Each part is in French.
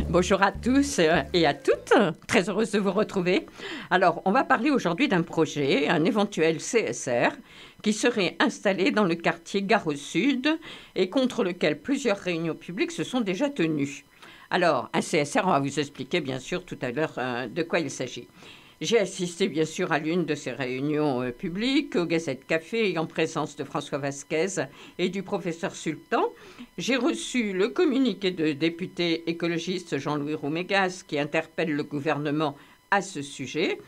Bonjour à tous et à toutes, très heureuse de vous retrouver. Alors, on va parler aujourd'hui d'un projet, un éventuel CSR, qui serait installé dans le quartier Gare au Sud et contre lequel plusieurs réunions publiques se sont déjà tenues. Alors, un CSR, on va vous expliquer bien sûr tout à l'heure de quoi il s'agit. J'ai assisté bien sûr à l'une de ces réunions publiques, au Gazette Café, en présence de François Vasquez et du professeur Sultan. J'ai reçu le communiqué de député écologiste Jean-Louis Roumégas qui interpelle le gouvernement à ce sujet.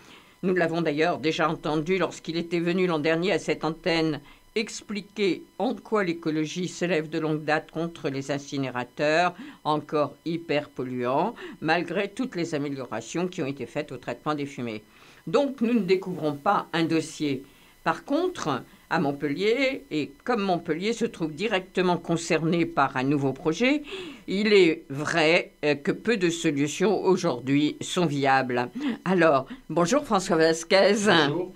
Nous l'avons d'ailleurs déjà entendu lorsqu'il était venu l'an dernier à cette antenne expliquer en quoi l'écologie s'élève de longue date contre les incinérateurs, encore hyper polluants, malgré toutes les améliorations qui ont été faites au traitement des fumées. Donc nous ne découvrons pas un dossier. Par contre, à Montpellier, et comme Montpellier se trouve directement concerné par un nouveau projet, il est vrai que peu de solutions aujourd'hui sont viables. Alors, bonjour François Vasquez. Bonjour.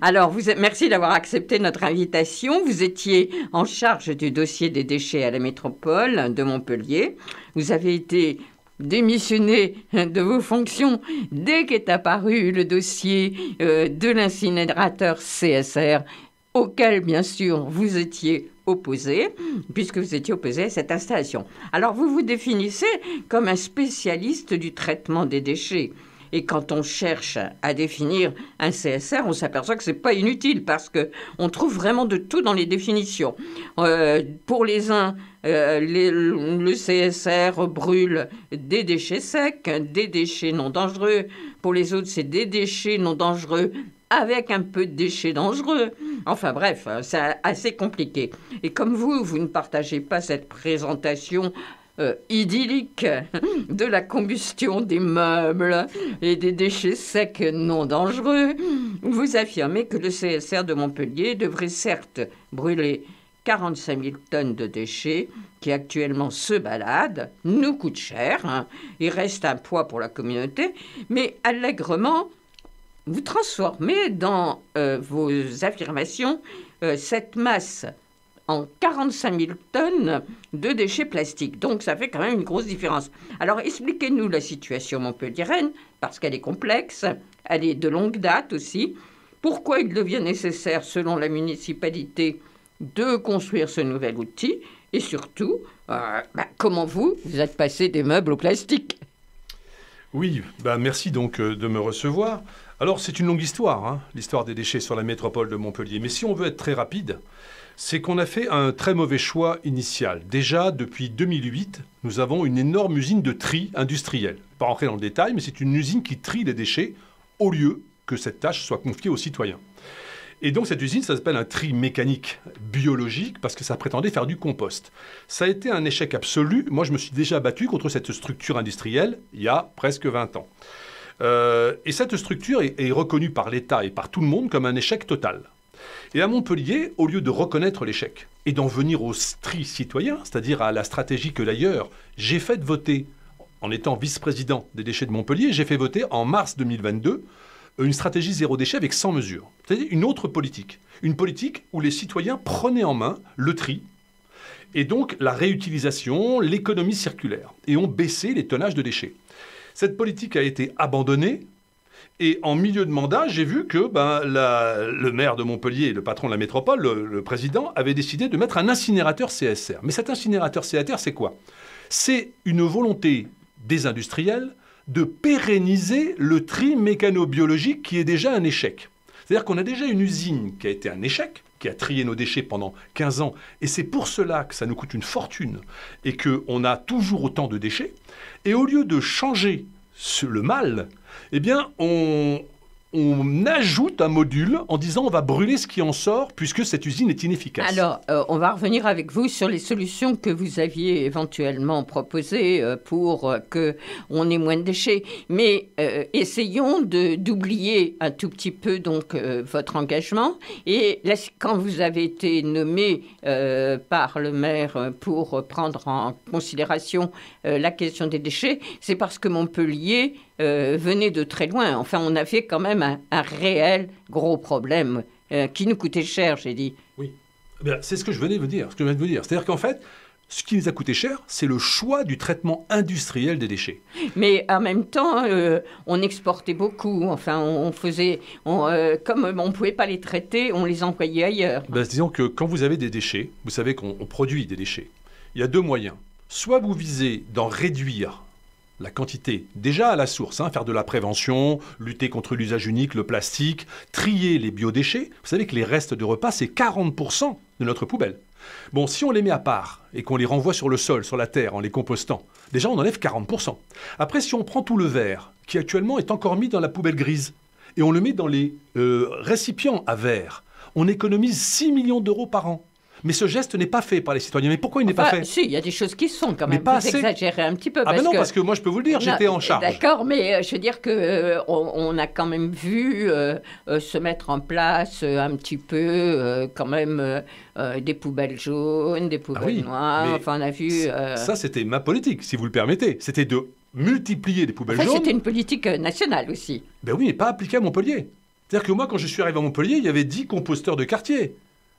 Alors, merci d'avoir accepté notre invitation. Vous étiez en charge du dossier des déchets à la métropole de Montpellier. Vous avez été démissionné de vos fonctions dès qu'est apparu le dossier de l'incinérateur CSR, auquel, bien sûr, vous étiez opposé, puisque vous étiez opposé à cette installation. Alors, vous vous définissez comme un spécialiste du traitement des déchets. Et quand on cherche à définir un CSR, on s'aperçoit que ce n'est pas inutile, parce qu'on trouve vraiment de tout dans les définitions. Pour les uns, le CSR brûle des déchets secs, des déchets non dangereux. Pour les autres, c'est des déchets non dangereux avec un peu de déchets dangereux. Enfin bref, c'est assez compliqué. Et comme vous ne partagez pas cette présentation idyllique de la combustion des meubles et des déchets secs non dangereux, vous affirmez que le CSR de Montpellier devrait certes brûler 45 000 tonnes de déchets qui actuellement se baladent, nous coûtent cher, et restent un poids pour la communauté, mais allègrement, vous transformez dans vos affirmations cette masse en 45 000 tonnes de déchets plastiques. Donc, ça fait quand même une grosse différence. Alors, expliquez-nous la situation montpelliéraine, parce qu'elle est complexe, elle est de longue date aussi. Pourquoi il devient nécessaire, selon la municipalité, de construire ce nouvel outil? Et surtout, comment vous êtes passé des meubles au plastique? Oui, merci donc de me recevoir. Alors, c'est une longue histoire, l'histoire des déchets sur la métropole de Montpellier. Mais si on veut être très rapide, c'est qu'on a fait un très mauvais choix initial. Déjà, depuis 2008, nous avons une énorme usine de tri industriel. Pas rentrer dans le détail, mais c'est une usine qui trie les déchets au lieu que cette tâche soit confiée aux citoyens. Et donc, cette usine, ça s'appelle un tri mécanique biologique parce que ça prétendait faire du compost. Ça a été un échec absolu. Moi, je me suis déjà battu contre cette structure industrielle il y a presque 20 ans. Et cette structure est reconnue par l'État et par tout le monde comme un échec total. Et à Montpellier, au lieu de reconnaître l'échec et d'en venir au tri citoyen, c'est-à-dire à la stratégie que d'ailleurs j'ai fait voter en étant vice-président des déchets de Montpellier, j'ai fait voter en mars 2022 une stratégie zéro déchet avec 100 mesures. C'est-à-dire une autre politique. Une politique où les citoyens prenaient en main le tri et donc la réutilisation, l'économie circulaire et ont baissé les tonnages de déchets. Cette politique a été abandonnée. Et en milieu de mandat, j'ai vu que le maire de Montpellier, le patron de la métropole, le président, avait décidé de mettre un incinérateur CSR. Mais cet incinérateur CSR, c'est quoi? C'est une volonté des industriels de pérenniser le tri mécano-biologique qui est déjà un échec. C'est-à-dire qu'on a déjà une usine qui a été un échec, qui a trié nos déchets pendant 15 ans. Et c'est pour cela que ça nous coûte une fortune et qu'on a toujours autant de déchets. Et au lieu de changer le mal, eh bien, on ajoute un module en disant on va brûler ce qui en sort puisque cette usine est inefficace. Alors, on va revenir avec vous sur les solutions que vous aviez éventuellement proposées pour qu'on ait moins de déchets. Mais essayons d'oublier un tout petit peu donc votre engagement. Et là, quand vous avez été nommé par le maire pour prendre en considération la question des déchets, c'est parce que Montpellier venait de très loin. Enfin, on avait quand même un réel gros problème qui nous coûtait cher, j'ai dit. Oui, c'est ce que je venais de vous dire. C'est-à-dire qu'en fait, ce qui nous a coûté cher, c'est le choix du traitement industriel des déchets. Mais en même temps, on exportait beaucoup. Enfin, comme on ne pouvait pas les traiter, on les envoyait ailleurs. Disons que quand vous avez des déchets, vous savez qu'on produit des déchets. Il y a deux moyens. Soit vous visez d'en réduire la quantité, déjà à la source, faire de la prévention, lutter contre l'usage unique, le plastique, trier les biodéchets. Vous savez que les restes de repas, c'est 40% de notre poubelle. Bon, si on les met à part et qu'on les renvoie sur le sol, sur la terre, en les compostant, déjà on enlève 40%. Après, si on prend tout le verre, qui actuellement est encore mis dans la poubelle grise, et on le met dans les récipients à verre, on économise 6 millions d'euros par an. Mais ce geste n'est pas fait par les citoyens. Mais pourquoi il n'est pas fait? Si, il y a des choses qui sont quand même. Mais pas vous assez. Exagérez un petit peu. Parce que moi, je peux vous le dire, j'étais en charge. D'accord, mais je veux dire qu'on a quand même vu se mettre en place un petit peu quand même des poubelles jaunes, des poubelles noires. Enfin, on a vu... Ça, c'était ma politique, si vous le permettez. C'était de multiplier les poubelles jaunes. C'était une politique nationale aussi. Ben oui, mais pas appliquée à Montpellier. C'est-à-dire que moi, quand je suis arrivé à Montpellier, il y avait 10 composteurs de quartier.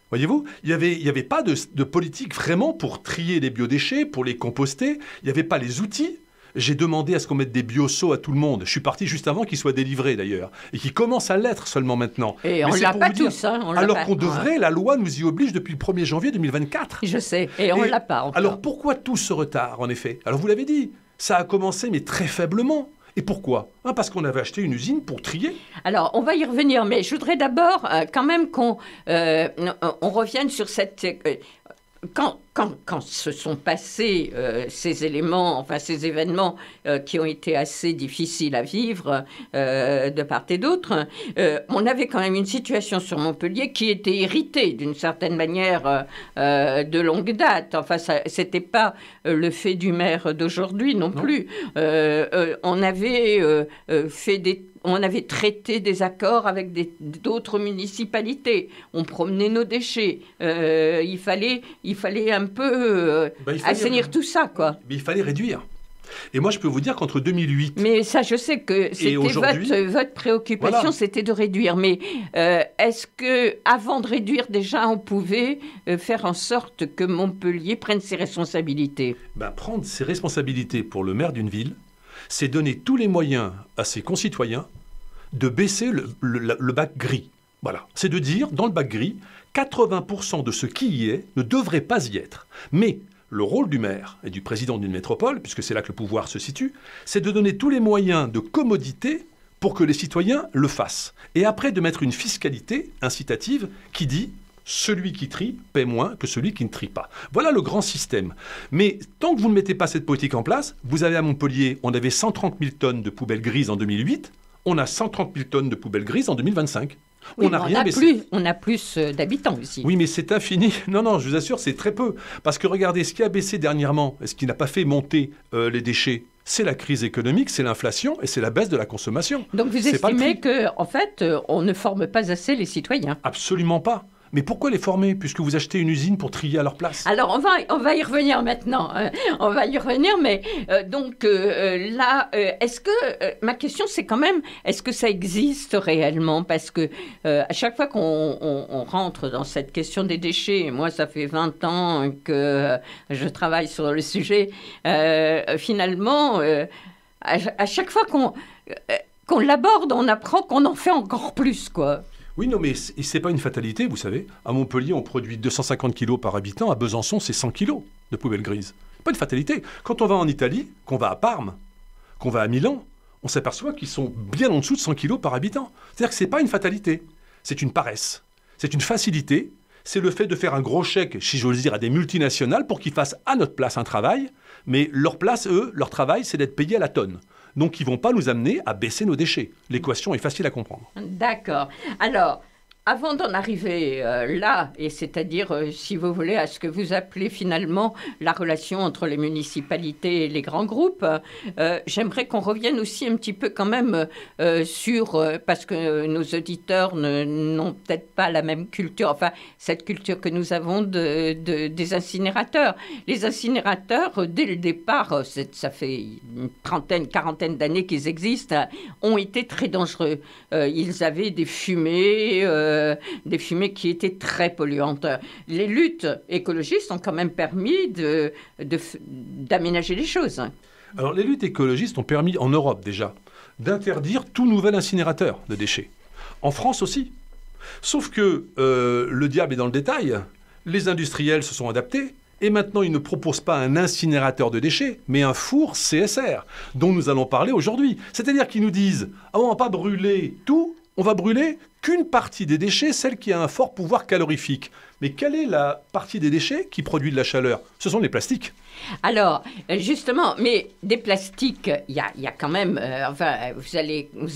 Voyez-vous, il n'y avait pas de politique vraiment pour trier les biodéchets, pour les composter. Il n'y avait pas les outils. J'ai demandé à ce qu'on mette des bioseaux à tout le monde. Je suis parti juste avant qu'ils soient délivrés, d'ailleurs. Et qu'ils commencent à l'être seulement maintenant. Et on ne l'a pas tous. Alors qu'on devrait, la loi nous y oblige depuis le 1er janvier 2024. Je sais, et on ne l'a pas encore. Alors pourquoi tout ce retard, en effet? Alors vous l'avez dit, ça a commencé, mais très faiblement. Et pourquoi? Parce qu'on avait acheté une usine pour trier. Alors, on va y revenir, mais je voudrais d'abord quand même qu'on revienne sur cette... Quand se sont passés ces éléments, enfin ces événements qui ont été assez difficiles à vivre de part et d'autre, on avait quand même une situation sur Montpellier qui était héritée d'une certaine manière de longue date. Enfin, c'était pas le fait du maire d'aujourd'hui non plus. On avait on avait traité des accords avec d'autres municipalités. On promenait nos déchets. Il fallait un peu assainir tout ça, quoi. Mais il fallait réduire. Et moi, je peux vous dire qu'entre 2008... Mais ça, je sais que c'était votre préoccupation, voilà. C'était de réduire. Mais est-ce qu'avant de réduire, déjà, on pouvait faire en sorte que Montpellier prenne ses responsabilités? Prendre ses responsabilités pour le maire d'une ville, c'est donner tous les moyens à ses concitoyens de baisser le bac gris. Voilà. C'est de dire, dans le bac gris, 80% de ce qui y est ne devrait pas y être. Mais le rôle du maire et du président d'une métropole, puisque c'est là que le pouvoir se situe, c'est de donner tous les moyens de commodité pour que les citoyens le fassent. Et après, de mettre une fiscalité incitative qui dit « celui qui trie paie moins que celui qui ne trie pas ». Voilà le grand système. Mais tant que vous ne mettez pas cette politique en place, vous avez à Montpellier, on avait 130 000 tonnes de poubelles grises en 2008, on a 130 000 tonnes de poubelles grises en 2025. Oui, on a plus d'habitants aussi. Oui, mais c'est infini. Non, je vous assure, c'est très peu. Parce que regardez, ce qui a baissé dernièrement, et ce qui n'a pas fait monter les déchets, c'est la crise économique, c'est l'inflation et c'est la baisse de la consommation. Donc vous estimez qu'en fait, on ne forme pas assez les citoyens? Absolument pas. Mais pourquoi les former, puisque vous achetez une usine pour trier à leur place? Alors, on va y revenir maintenant. On va y revenir, mais là, est-ce que... ma question, c'est quand même, est-ce que ça existe réellement? Parce que à chaque fois qu'on rentre dans cette question des déchets, et moi, ça fait 20 ans que je travaille sur le sujet, finalement, à chaque fois qu'on l'aborde, on apprend qu'on en fait encore plus, quoi. Oui, non, mais c'est pas une fatalité, vous savez. À Montpellier, on produit 250 kilos par habitant. À Besançon, c'est 100 kilos de poubelles grises. Pas une fatalité. Quand on va en Italie, qu'on va à Parme, qu'on va à Milan, on s'aperçoit qu'ils sont bien en dessous de 100 kilos par habitant. C'est-à-dire que c'est pas une fatalité. C'est une paresse. C'est une facilité. C'est le fait de faire un gros chèque, si j'ose dire, à des multinationales pour qu'ils fassent à notre place un travail. Mais leur place, eux, leur travail, c'est d'être payés à la tonne. Donc, ils ne vont pas nous amener à baisser nos déchets. L'équation est facile à comprendre. D'accord. Alors, avant d'en arriver là, et c'est-à-dire, si vous voulez, à ce que vous appelez finalement la relation entre les municipalités et les grands groupes, j'aimerais qu'on revienne aussi un petit peu quand même sur, parce que nos auditeurs n'ont peut-être pas la même culture, enfin, cette culture que nous avons des incinérateurs. Les incinérateurs, dès le départ, ça fait une quarantaine d'années qu'ils existent, ont été très dangereux. Ils avaient des fumées... des fumées qui étaient très polluantes. Les luttes écologistes ont quand même permis d'aménager les choses. Alors, les luttes écologistes ont permis, en Europe déjà, d'interdire tout nouvel incinérateur de déchets. En France aussi. Sauf que le diable est dans le détail. Les industriels se sont adaptés. Et maintenant, ils ne proposent pas un incinérateur de déchets, mais un four CSR, dont nous allons parler aujourd'hui. C'est-à-dire qu'ils nous disent « Ah, on ne va pas brûler tout, on va brûler qu'une partie des déchets, celle qui a un fort pouvoir calorifique. » Mais quelle est la partie des déchets qui produit de la chaleur? Ce sont les plastiques. Alors, justement, mais des plastiques, il y a quand même... vous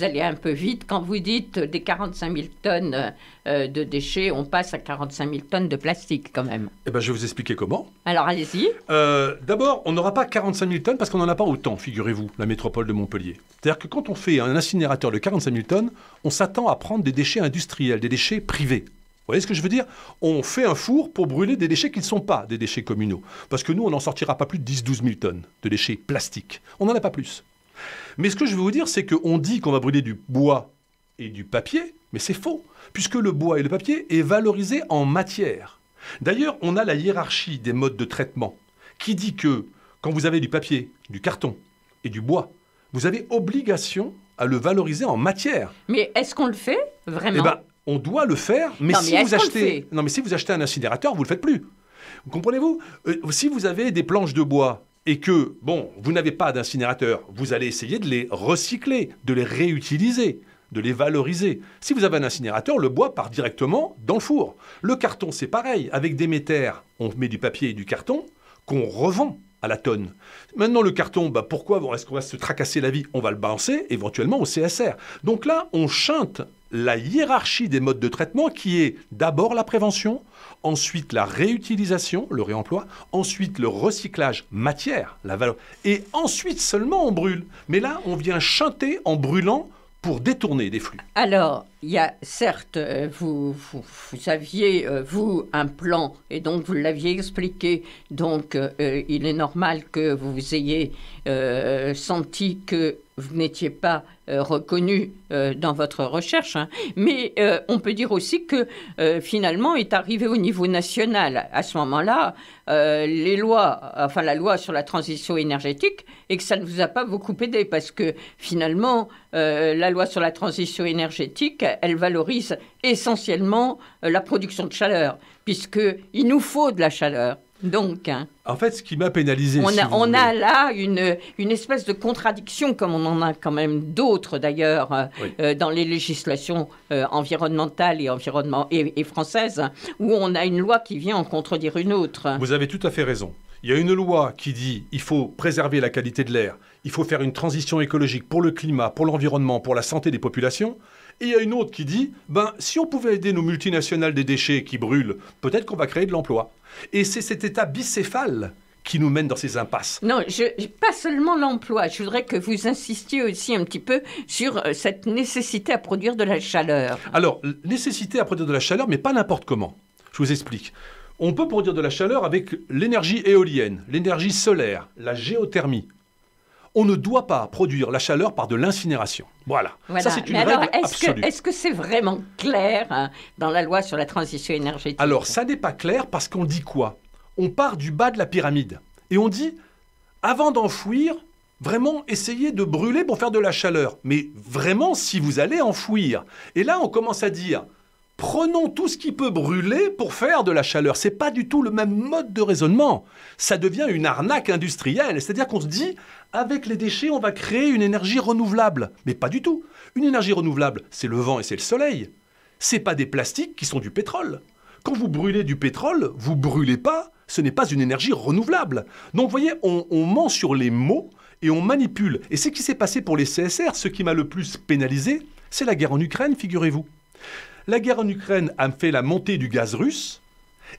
allez un peu vite. Quand vous dites des 45 000 tonnes de déchets, on passe à 45 000 tonnes de plastique quand même. Eh bien, je vais vous expliquer comment. Alors, allez-y. D'abord, on n'aura pas 45 000 tonnes parce qu'on n'en a pas autant, figurez-vous, la métropole de Montpellier. C'est-à-dire que quand on fait un incinérateur de 45 000 tonnes, on s'attend à prendre des déchets industriels, des déchets privés. Vous voyez ce que je veux dire? On fait un four pour brûler des déchets qui ne sont pas des déchets communaux. Parce que nous, on n'en sortira pas plus de 10-12 000 tonnes de déchets plastiques. On n'en a pas plus. Mais ce que je veux vous dire, c'est qu'on dit qu'on va brûler du bois et du papier, mais c'est faux, puisque le bois et le papier est valorisé en matière. D'ailleurs, on a la hiérarchie des modes de traitement qui dit que quand vous avez du papier, du carton et du bois, vous avez obligation à le valoriser en matière. Mais est-ce qu'on le fait vraiment? Eh ben, on doit le faire, mais, non, si mais vous achetez... Non, mais si vous achetez un incinérateur, vous ne le faites plus. Vous comprenez-vous? Si vous avez des planches de bois et que, bon, vous n'avez pas d'incinérateur, vous allez essayer de les recycler, de les réutiliser, de les valoriser. Si vous avez un incinérateur, le bois part directement dans le four. Le carton, c'est pareil. Avec des métères, on met du papier et du carton qu'on revend à la tonne. Maintenant, le carton, pourquoi est-ce qu'on va se tracasser la vie? On va le balancer éventuellement au CSR. Donc là, on chante la hiérarchie des modes de traitement qui est d'abord la prévention, ensuite la réutilisation, le réemploi, ensuite le recyclage matière, la valeur, et ensuite seulement on brûle. Mais là, on vient chanter en brûlant pour détourner des flux. Alors, il y a certes, vous aviez, vous, un plan, et donc vous l'aviez expliqué, donc il est normal que vous ayez senti que vous n'étiez pas reconnu dans votre recherche, hein. Mais on peut dire aussi que finalement est arrivé au niveau national à ce moment-là les lois, enfin la loi sur la transition énergétique, et que ça ne vous a pas beaucoup aidé parce que finalement la loi sur la transition énergétique, elle valorise essentiellement la production de chaleur, puisqu'il nous faut de la chaleur. Donc, hein, en fait, ce qui m'a pénalisé... On a là une espèce de contradiction, comme on en a quand même d'autres d'ailleurs, oui, dans les législations environnementales et françaises, où on a une loi qui vient en contredire une autre. Vous avez tout à fait raison. Il y a une loi qui dit il faut préserver la qualité de l'air, il faut faire une transition écologique pour le climat, pour l'environnement, pour la santé des populations. Et il y a une autre qui dit, si on pouvait aider nos multinationales des déchets qui brûlent, peut-être qu'on va créer de l'emploi. Et c'est cet état bicéphale qui nous mène dans ces impasses. Non, pas seulement l'emploi. Je voudrais que vous insistiez aussi un petit peu sur cette nécessité à produire de la chaleur. Alors, nécessité à produire de la chaleur, mais pas n'importe comment. Je vous explique. On peut produire de la chaleur avec l'énergie éolienne, l'énergie solaire, la géothermie. On ne doit pas produire la chaleur par de l'incinération. Voilà. Ça, c'est une règle absolue. Est-ce que c'est vraiment clair dans la loi sur la transition énergétique? Alors, ça n'est pas clair parce qu'on dit quoi? On part du bas de la pyramide. Et on dit, avant d'enfouir, vraiment, essayez de brûler pour faire de la chaleur. Mais vraiment, si vous allez enfouir. Et là, on commence à dire, prenons tout ce qui peut brûler pour faire de la chaleur. Ce n'est pas du tout le même mode de raisonnement. Ça devient une arnaque industrielle. C'est-à-dire qu'on se dit, avec les déchets, on va créer une énergie renouvelable. Mais pas du tout. Une énergie renouvelable, c'est le vent et c'est le soleil. Ce n'est pas des plastiques qui sont du pétrole. Quand vous brûlez du pétrole, vous ne brûlez pas, ce n'est pas une énergie renouvelable. Donc vous voyez, on ment sur les mots et on manipule. Et ce qui s'est passé pour les CSR, ce qui m'a le plus pénalisé, c'est la guerre en Ukraine, figurez-vous. La guerre en Ukraine a fait la montée du gaz russe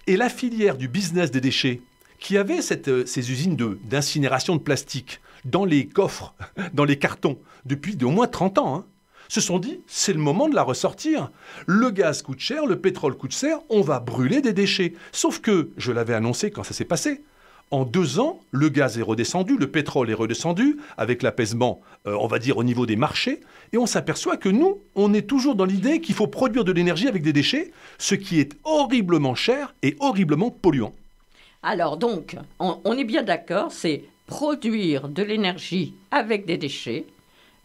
et la filière du business des déchets qui avait ces usines d'incinération de plastique dans les coffres, dans les cartons, depuis au moins 30 ans, se sont dit, c'est le moment de la ressortir. Le gaz coûte cher, le pétrole coûte cher, on va brûler des déchets. Sauf que, je l'avais annoncé quand ça s'est passé, En 2 ans, le gaz est redescendu, le pétrole est redescendu, avec l'apaisement, on va dire, au niveau des marchés. Et on s'aperçoit que nous, on est toujours dans l'idée qu'il faut produire de l'énergie avec des déchets, ce qui est horriblement cher et horriblement polluant. Alors donc, on est bien d'accord, c'est produire de l'énergie avec des déchets,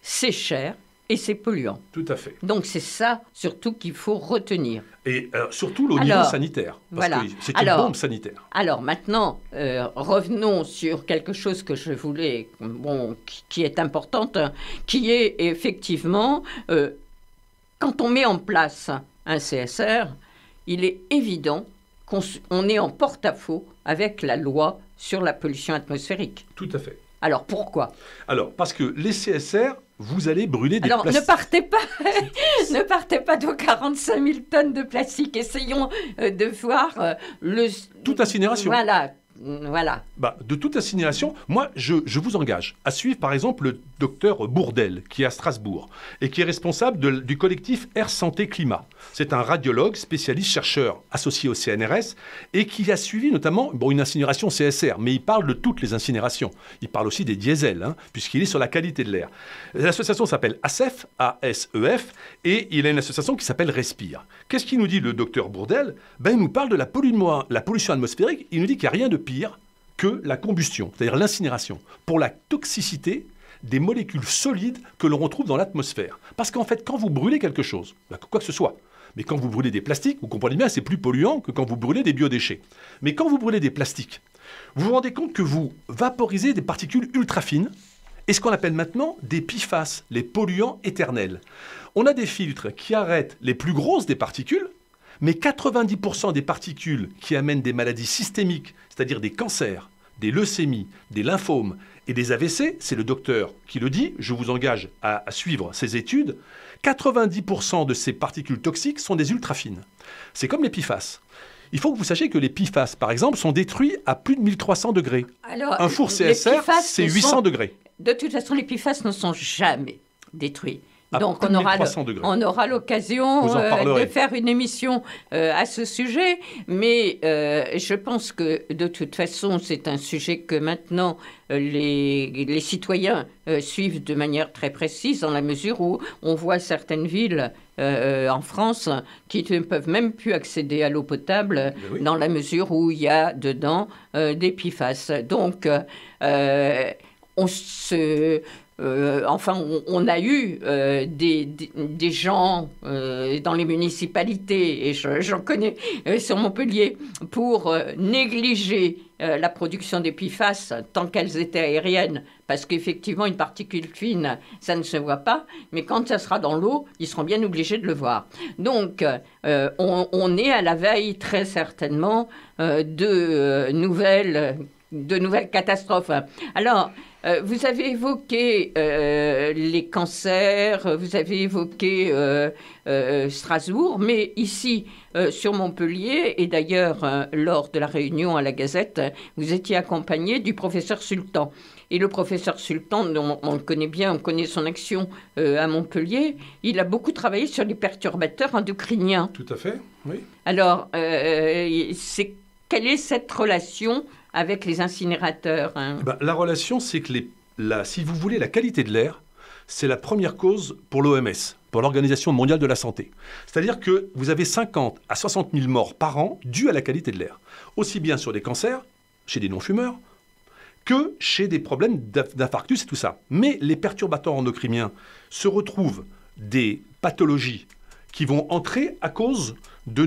c'est cher et c'est polluant. Tout à fait. Donc c'est ça surtout qu'il faut retenir. Et surtout au niveau sanitaire, parce voilà. que c'est une bombe sanitaire. Alors maintenant, revenons sur quelque chose que je voulais, qui est importante, qui est effectivement, quand on met en place un CSR, il est évident qu'on est en porte-à-faux avec la loi sur la pollution atmosphérique. Tout à fait. Alors pourquoi ? Alors parce que les CSR, vous allez brûler des plastiques. Alors ne partez pas de 45 000 tonnes de plastique. Essayons de voir toute incinération. Voilà. De toute incinération, moi, je vous engage à suivre, par exemple, le docteur Bourdelle, qui est à Strasbourg, et qui est responsable du collectif Air Santé Climat. C'est un radiologue, spécialiste, chercheur, associé au CNRS, et qui a suivi notamment une incinération CSR, mais il parle de toutes les incinérations. Il parle aussi des diesels, puisqu'il est sur la qualité de l'air. L'association s'appelle ASEF, A-S-E-F, et il a une association qui s'appelle Respire. Qu'est-ce qu'il nous dit, le docteur Bourdelle ? Il nous parle de la pollution atmosphérique. Il nous dit qu'il n'y a rien de pire que la combustion, c'est-à-dire l'incinération, pour la toxicité des molécules solides que l'on retrouve dans l'atmosphère. Parce qu'en fait, quand vous brûlez quelque chose, quoi que ce soit, mais quand vous brûlez des plastiques, vous comprenez bien, c'est plus polluant que quand vous brûlez des biodéchets. Mais quand vous brûlez des plastiques, vous vous rendez compte que vous vaporisez des particules ultra fines, et ce qu'on appelle maintenant des PFAS, les polluants éternels. On a des filtres qui arrêtent les plus grosses des particules, mais 90% des particules qui amènent des maladies systémiques, c'est-à-dire des cancers, des leucémies, des lymphomes et des AVC, c'est le docteur qui le dit, je vous engage à suivre ces études, 90% de ces particules toxiques sont des ultrafines. C'est comme les PFAS. Il faut que vous sachiez que les PFAS, par exemple, sont détruits à plus de 1300 degrés. Alors, un four CSR, c'est 800 degrés. De toute façon, les PFAS ne sont jamais détruits. Donc on aura l'occasion de faire une émission à ce sujet, mais je pense que de toute façon c'est un sujet que maintenant les citoyens suivent de manière très précise, dans la mesure où on voit certaines villes en France qui ne peuvent même plus accéder à l'eau potable, dans la mesure où il y a dedans des PFAS. Donc on a eu des gens dans les municipalités, et j'en connais sur Montpellier, pour négliger la production des PFAS tant qu'elles étaient aériennes, parce qu'effectivement, une particule fine, ça ne se voit pas, mais quand ça sera dans l'eau, ils seront bien obligés de le voir. Donc, on est à la veille, très certainement, de nouvelles catastrophes. Alors, vous avez évoqué les cancers, vous avez évoqué Strasbourg, mais ici, sur Montpellier, et d'ailleurs, lors de la réunion à la Gazette, vous étiez accompagné du professeur Sultan. Et le professeur Sultan, on le connaît bien, on connaît son action à Montpellier, il a beaucoup travaillé sur les perturbateurs endocriniens. Tout à fait, oui. Alors, quelle est cette relation avec les incinérateurs, La relation, c'est que si vous voulez, la qualité de l'air, c'est la première cause pour l'OMS, pour l'Organisation mondiale de la santé. C'est-à-dire que vous avez 50 à 60 000 morts par an dues à la qualité de l'air. Aussi bien sur des cancers, chez des non-fumeurs, que chez des problèmes d'infarctus et tout ça. Mais les perturbateurs endocriniens se retrouvent des pathologies qui vont entrer à cause de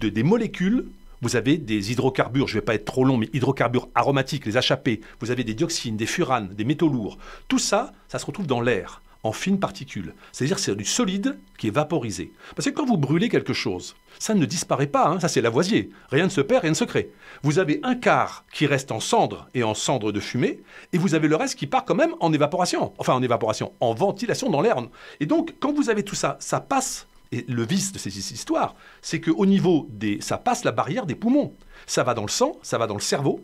des molécules. Vous avez des hydrocarbures, je ne vais pas être trop long, mais hydrocarbures aromatiques, les HAP. Vous avez des dioxines, des furanes, des métaux lourds. Tout ça, ça se retrouve dans l'air, en fines particules. C'est-à-dire que c'est du solide qui est vaporisé. Parce que quand vous brûlez quelque chose, ça ne disparaît pas, ça c'est Lavoisier. Rien ne se perd, rien ne se crée. Vous avez un quart qui reste en cendres et en cendres de fumée, et vous avez le reste qui part quand même en évaporation. Enfin, en évaporation, en ventilation dans l'air. Et donc, quand vous avez tout ça, ça passe. Et le vice de ces histoires, c'est qu'au niveau ça passe la barrière des poumons. Ça va dans le sang, ça va dans le cerveau.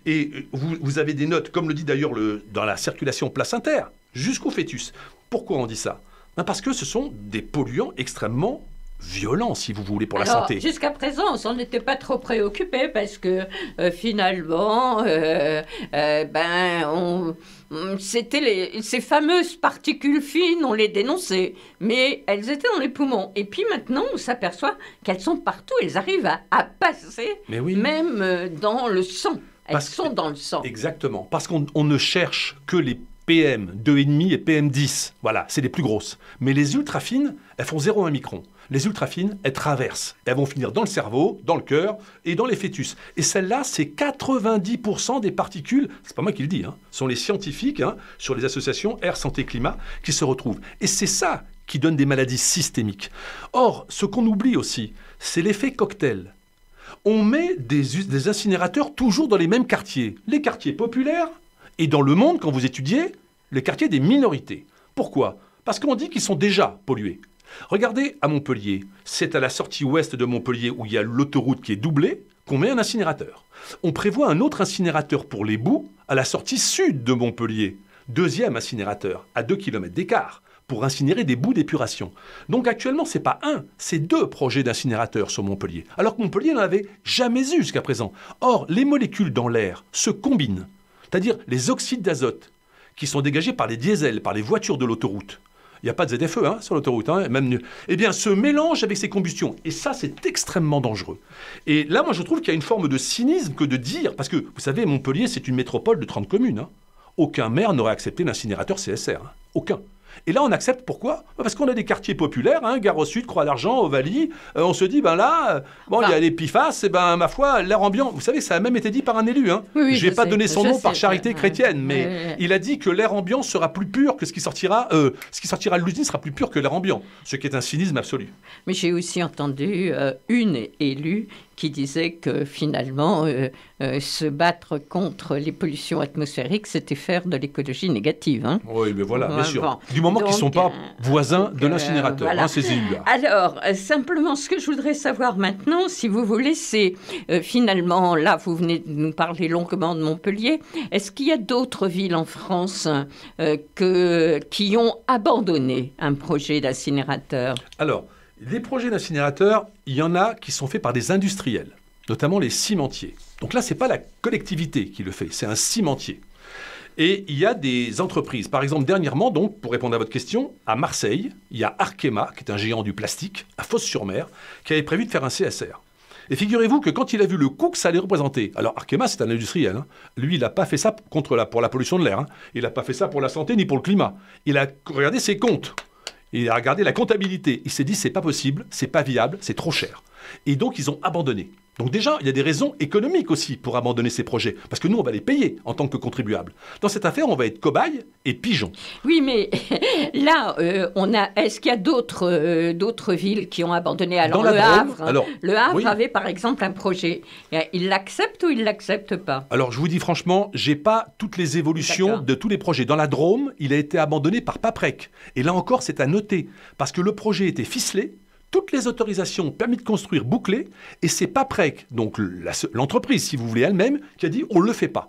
Et vous avez des notes, comme le dit d'ailleurs dans la circulation placentaire, jusqu'au fœtus. Pourquoi on dit ça ? Parce que ce sont des polluants extrêmement violent, si vous voulez, pour la Alors, santé. Jusqu'à présent, on s'en était pas trop préoccupé parce que finalement, c'était ces fameuses particules fines, on les dénonçait, mais elles étaient dans les poumons. Et puis maintenant, on s'aperçoit qu'elles sont partout, elles arrivent à passer, même dans le sang. Elles sont dans le sang. Exactement, parce qu'on ne cherche que les PM 2,5 et PM 10. Voilà, c'est les plus grosses. Mais les ultra-fines, elles font 0,1 micron. Les ultra-fines, elles traversent. Elles vont finir dans le cerveau, dans le cœur et dans les fœtus. Et celles-là, c'est 90% des particules, c'est pas moi qui le dis, sont les scientifiques sur les associations Air, Santé, Climat qui se retrouvent. Et c'est ça qui donne des maladies systémiques. Or, ce qu'on oublie aussi, c'est l'effet cocktail. On met des incinérateurs toujours dans les mêmes quartiers. Les quartiers populaires et dans le monde, quand vous étudiez, les quartiers des minorités. Pourquoi ? Parce qu'on dit qu'ils sont déjà pollués. Regardez à Montpellier, c'est à la sortie ouest de Montpellier où il y a l'autoroute qui est doublée qu'on met un incinérateur. On prévoit un autre incinérateur pour les boues à la sortie sud de Montpellier. Deuxième incinérateur, à 2 km d'écart, pour incinérer des boues d'épuration. Donc actuellement, ce n'est pas un, c'est 2 projets d'incinérateurs sur Montpellier. Alors que Montpellier n'en avait jamais eu jusqu'à présent. Or, les molécules dans l'air se combinent. C'est-à-dire les oxydes d'azote qui sont dégagés par les diesels, par les voitures de l'autoroute. Il n'y a pas de ZFE sur l'autoroute. Eh bien, se mélange avec ces combustions. Et ça, c'est extrêmement dangereux. Et là, moi, je trouve qu'il y a une forme de cynisme que de dire... Parce que, vous savez, Montpellier, c'est une métropole de 30 communes. Aucun maire n'aurait accepté l'incinérateur CSR. Aucun. Et là, on accepte, pourquoi ? Parce qu'on a des quartiers populaires, Gare au Sud, Croix-d'Argent, Ovalie. On se dit, il y a les PFAS, ma foi, l'air ambiant. Vous savais, ça a même été dit par un élu. Oui, je ne vais pas donner son nom par charité chrétienne, mais il a dit que l'air ambiant sera plus pur que ce qui sortira de l'usine sera plus pur que l'air ambiant, ce qui est un cynisme absolu. Mais j'ai aussi entendu une élue qui disait que finalement, se battre contre les pollutions atmosphériques, c'était faire de l'écologie négative. Oui, mais voilà, bien sûr. Du moment qu'ils ne sont pas voisins de l'incinérateur, voilà. Ces élus-là. Alors, simplement, ce que je voudrais savoir maintenant, si vous voulez, c'est finalement, là, vous venez de nous parler longuement de Montpellier. Est-ce qu'il y a d'autres villes en France qui ont abandonné un projet d'incinérateur ? Alors, les projets d'incinérateurs, il y en a qui sont faits par des industriels, notamment les cimentiers. Donc là, ce n'est pas la collectivité qui le fait, c'est un cimentier. Et il y a des entreprises. Par exemple, dernièrement, donc, pour répondre à votre question, à Marseille, il y a Arkema, qui est un géant du plastique, à Fos-sur-Mer, qui avait prévu de faire un CSR. Et figurez-vous que quand il a vu le coût que ça allait représenter, alors Arkema, c'est un industriel, lui, il n'a pas fait ça pour la pollution de l'air, il n'a pas fait ça pour la santé ni pour le climat. Il a regardé ses comptes. Il a regardé la comptabilité. Il s'est dit, c'est pas possible, c'est pas viable, c'est trop cher. Et donc, ils ont abandonné. Donc déjà, il y a des raisons économiques aussi pour abandonner ces projets. Parce que nous, on va les payer en tant que contribuables. Dans cette affaire, on va être cobayes et pigeons. Oui, mais là, est-ce qu'il y a d'autres villes qui ont abandonné ? Alors, Le Havre avait par exemple un projet. Il l'accepte ou il ne l'accepte pas ? Alors, je vous dis franchement, je n'ai pas toutes les évolutions de tous les projets. Dans la Drôme, il a été abandonné par Paprec. Et là encore, c'est à noter. Parce que le projet était ficelé. Toutes les autorisations permis de construire bouclées, et c'est Paprec, donc l'entreprise, si vous voulez, elle-même, qui a dit « on ne le fait pas ».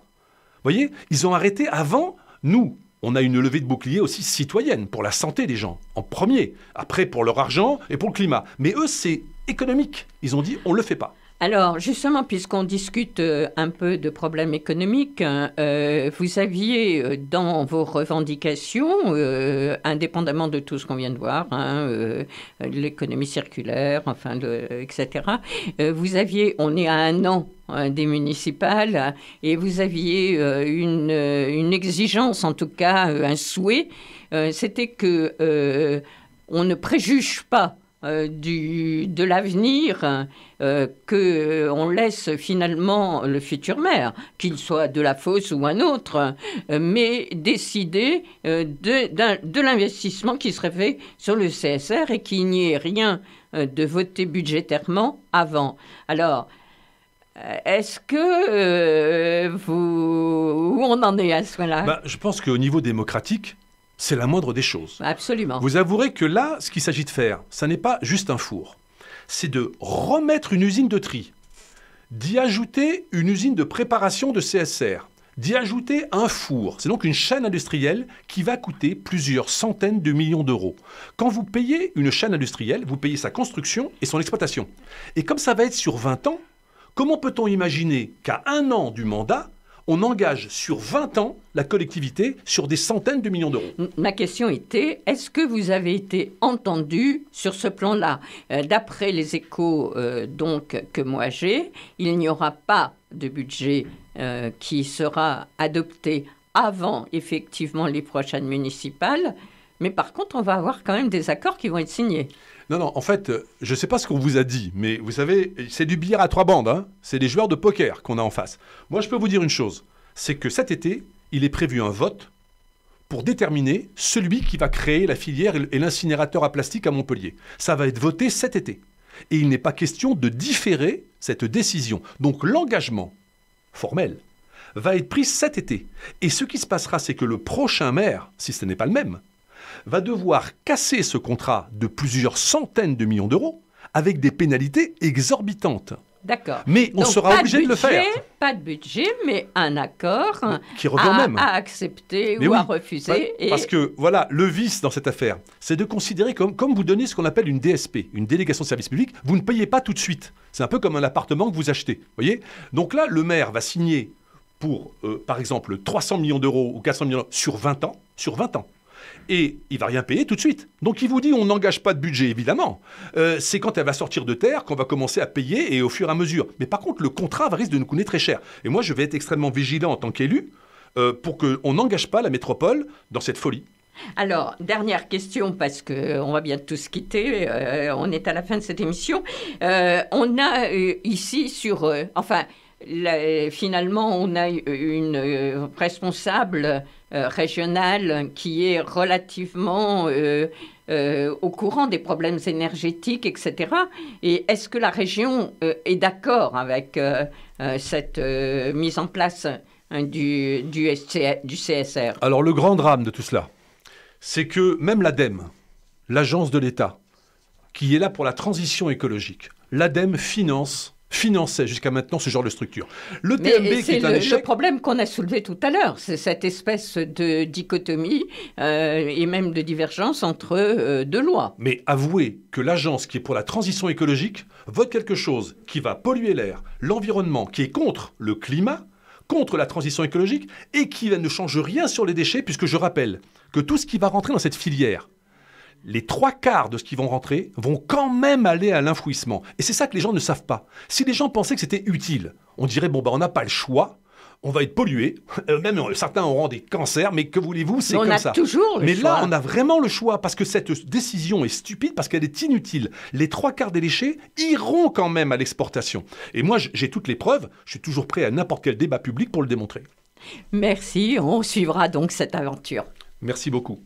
Vous voyez, ils ont arrêté avant. Nous, on a une levée de bouclier aussi citoyenne pour la santé des gens, en premier. Après, pour leur argent et pour le climat. Mais eux, c'est économique. Ils ont dit « on ne le fait pas ». Alors, justement, puisqu'on discute un peu de problèmes économiques, vous aviez dans vos revendications, indépendamment de tout ce qu'on vient de voir, l'économie circulaire, etc., on est à 1 an des municipales, et vous aviez une exigence, en tout cas un souhait, c'était que on ne préjuge pas de l'avenir, qu'on laisse finalement le futur maire, qu'il soit de la fosse ou un autre, mais décider de l'investissement qui serait fait sur le CSR et qu'il n'y ait rien de voté budgétairement avant. Alors, est-ce que où on en est à ce moment-là ? Je pense qu'au niveau démocratique, c'est la moindre des choses. Absolument. Vous avouerez que là, ce qu'il s'agit de faire, ça n'est pas juste un four. C'est de remettre une usine de tri, d'y ajouter une usine de préparation de CSR, d'y ajouter un four. C'est donc une chaîne industrielle qui va coûter plusieurs centaines de millions d'euros. Quand vous payez une chaîne industrielle, vous payez sa construction et son exploitation. Et comme ça va être sur 20 ans, comment peut-on imaginer qu'à 1 an du mandat, on engage sur 20 ans la collectivité sur des centaines de millions d'euros? Ma question était, est-ce que vous avez été entendu sur ce plan-là? D'après les échos donc, que moi j'ai, il n'y aura pas de budget qui sera adopté avant effectivement les prochaines municipales, mais par contre, on va avoir quand même des accords qui vont être signés. Non, en fait, je ne sais pas ce qu'on vous a dit, mais vous savez, c'est du billard à 3 bandes, hein. C'est des joueurs de poker qu'on a en face. Moi, je peux vous dire une chose, c'est que cet été, il est prévu un vote pour déterminer celui qui va créer la filière et l'incinérateur à plastique à Montpellier. Ça va être voté cet été. Et il n'est pas question de différer cette décision. Donc l'engagement formel va être pris cet été. Et ce qui se passera, c'est que le prochain maire, si ce n'est pas le même, va devoir casser ce contrat de plusieurs centaines de millions d'euros avec des pénalités exorbitantes. D'accord. Mais on sera obligé de le faire. Pas de budget, mais un accord qui revient au même. À accepter ou à refuser. Parce que, voilà, le vice dans cette affaire, c'est de considérer comme vous donnez ce qu'on appelle une DSP, une délégation de service public, vous ne payez pas tout de suite. C'est un peu comme un appartement que vous achetez. Voyez ? Donc là, le maire va signer pour, par exemple, 300 millions d'euros ou 400 millions d'euros sur 20 ans. Sur 20 ans. Et il ne va rien payer tout de suite. Donc il vous dit on n'engage pas de budget, évidemment. C'est quand elle va sortir de terre qu'on va commencer à payer et au fur et à mesure. Mais par contre, le contrat va risquer de nous coûter très cher. Et moi, je vais être extrêmement vigilant en tant qu'élu pour qu'on n'engage pas la métropole dans cette folie. Alors, dernière question, parce qu'on va bientôt se quitter, on est à la fin de cette émission. On a ici sur... finalement, on a une responsable régionale qui est relativement au courant des problèmes énergétiques, etc. Et est-ce que la région est d'accord avec cette mise en place du CSR? Alors, le grand drame de tout cela, c'est que même l'ADEME, l'agence de l'État, qui est là pour la transition écologique, l'ADEME finançait jusqu'à maintenant ce genre de structure. Le TMB qui est un échec... Le problème qu'on a soulevé tout à l'heure, c'est cette espèce de dichotomie et même de divergence entre deux lois. Mais avouez que l'agence qui est pour la transition écologique vote quelque chose qui va polluer l'air, l'environnement, qui est contre le climat, contre la transition écologique et qui ne change rien sur les déchets, puisque je rappelle que tout ce qui va rentrer dans cette filière, les 3/4 de ce qui vont rentrer vont quand même aller à l'enfouissement. Et c'est ça que les gens ne savent pas. Si les gens pensaient que c'était utile, on dirait, on n'a pas le choix, on va être pollué, même certains auront des cancers, mais que voulez-vous, c'est comme ça. On a toujours le choix. Mais là, on a vraiment le choix, parce que cette décision est stupide, parce qu'elle est inutile. Les 3/4 des déchets iront quand même à l'exportation. Et moi, j'ai toutes les preuves, je suis toujours prêt à n'importe quel débat public pour le démontrer. Merci, on suivra donc cette aventure. Merci beaucoup.